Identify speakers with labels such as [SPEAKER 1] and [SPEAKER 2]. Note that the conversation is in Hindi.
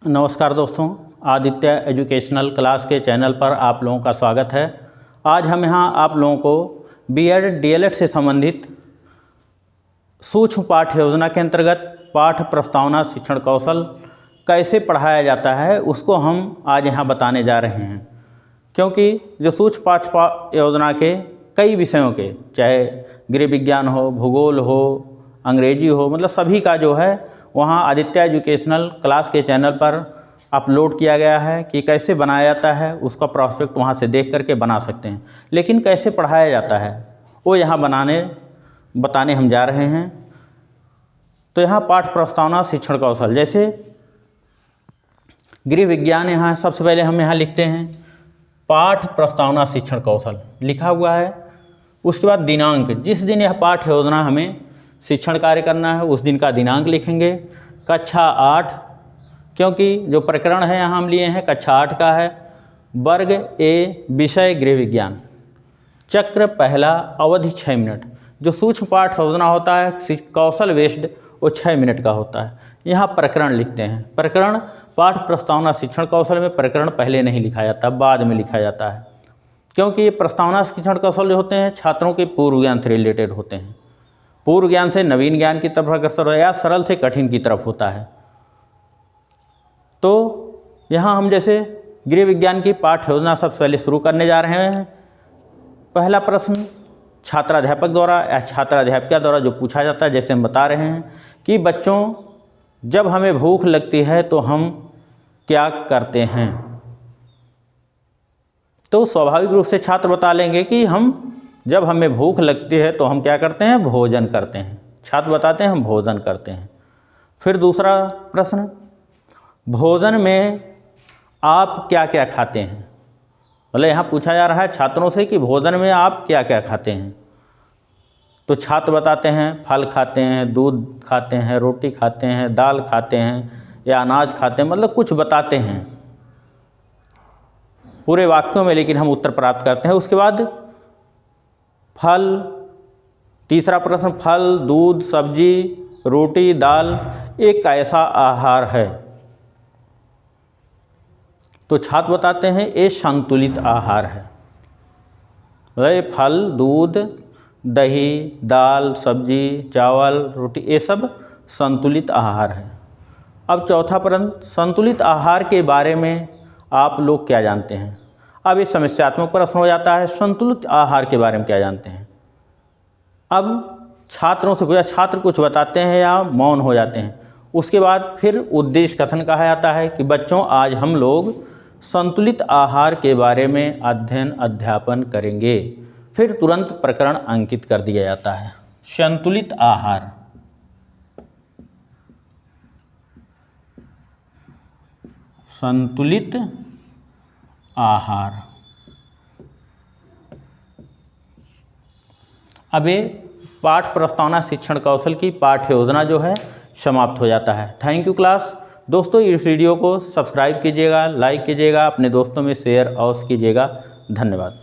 [SPEAKER 1] नमस्कार दोस्तों, आदित्य एजुकेशनल क्लास के चैनल पर आप लोगों का स्वागत है। आज हम यहाँ आप लोगों को बीएड डीएलएड से संबंधित सूक्ष्म पाठ योजना के अंतर्गत पाठ प्रस्तावना शिक्षण कौशल कैसे पढ़ाया जाता है उसको हम आज यहाँ बताने जा रहे हैं। क्योंकि जो सूक्ष्म पाठ योजना के कई विषयों के, चाहे गृह विज्ञान हो, भूगोल हो, अंग्रेजी हो, मतलब सभी का जो है वहाँ आदित्य एजुकेशनल क्लास के चैनल पर अपलोड किया गया है कि कैसे बनाया जाता है। उसका प्रोस्पेक्ट वहाँ से देख करके बना सकते हैं, लेकिन कैसे पढ़ाया जाता है वो यहाँ बताने हम जा रहे हैं। तो यहाँ पाठ प्रस्तावना शिक्षण कौशल, जैसे गृह विज्ञान यहाँ सबसे पहले हम यहाँ लिखते हैं पाठ प्रस्तावना शिक्षण कौशल लिखा हुआ है। उसके बाद दिनांक, जिस दिन यह पाठ योजना हमें शिक्षण कार्य करना है उस दिन का दिनांक लिखेंगे। कक्षा 8, क्योंकि जो प्रकरण है यहाँ हम लिए हैं कक्षा 8 का है। वर्ग ए, विषय गृह विज्ञान। चक्र पहला, अवधि 6 मिनट। जो सूक्ष्म पाठ योजना होता है कौशल बेस्ड वो 6 मिनट का होता है। यहाँ प्रकरण लिखते हैं। प्रकरण पाठ प्रस्तावना शिक्षण कौशल में प्रकरण पहले नहीं लिखा जाता, बाद में लिखा जाता है, क्योंकि ये प्रस्तावना शिक्षण कौशल जो होते हैं छात्रों के पूर्व ज्ञान से रिलेटेड होते हैं। पूर्व ज्ञान से नवीन ज्ञान की तरफ अग्रसर हो या सरल से कठिन की तरफ होता है। तो यहाँ हम जैसे गृह विज्ञान की पाठ योजना सबसे पहले शुरू करने जा रहे हैं। पहला प्रश्न छात्राध्यापक द्वारा या छात्राध्यापिका द्वारा जो पूछा जाता है, जैसे हम बता रहे हैं कि बच्चों जब हमें भूख लगती है तो हम क्या करते हैं। तो स्वाभाविक रूप से छात्र बता लेंगे कि हम जब हमें भूख लगती है तो हम क्या करते हैं, भोजन करते हैं। छात्र बताते हैं हम भोजन करते हैं। फिर दूसरा प्रश्न, भोजन में आप क्या क्या खाते हैं। मतलब यहाँ पूछा जा रहा है छात्रों से कि भोजन में आप क्या क्या खाते हैं। तो छात्र बताते हैं फल खाते हैं, दूध खाते हैं, रोटी खाते हैं, दाल खाते हैं या अनाज खाते हैं, मतलब कुछ बताते हैं पूरे वाक्यों में, लेकिन हम उत्तर प्राप्त करते हैं। उसके बाद फल, तीसरा प्रश्न, फल, दूध, सब्जी, रोटी, दाल एक ऐसा आहार है। तो छात्र बताते हैं ये संतुलित आहार है। मतलब फल, दूध, दही, दाल, सब्जी, चावल, रोटी ये सब संतुलित आहार है। अब चौथा प्रश्न, संतुलित आहार के बारे में आप लोग क्या जानते हैं। अब ये समस्यात्मक प्रश्न हो जाता है, संतुलित आहार के बारे में क्या जानते हैं। अब छात्रों से पूछा, छात्र कुछ बताते हैं या मौन हो जाते हैं। उसके बाद फिर उद्देश्य कथन कहा जाता है कि बच्चों आज हम लोग संतुलित आहार के बारे में अध्ययन अध्यापन करेंगे। फिर तुरंत प्रकरण अंकित कर दिया जाता है। संतुलित आहार, संतुलित आहार। अब ये पाठ प्रस्तावना शिक्षण कौशल की पाठ्य योजना जो है समाप्त हो जाता है। Thank you class. दोस्तों इस वीडियो को सब्सक्राइब कीजिएगा, लाइक कीजिएगा, अपने दोस्तों में शेयर अवश्य कीजिएगा। धन्यवाद।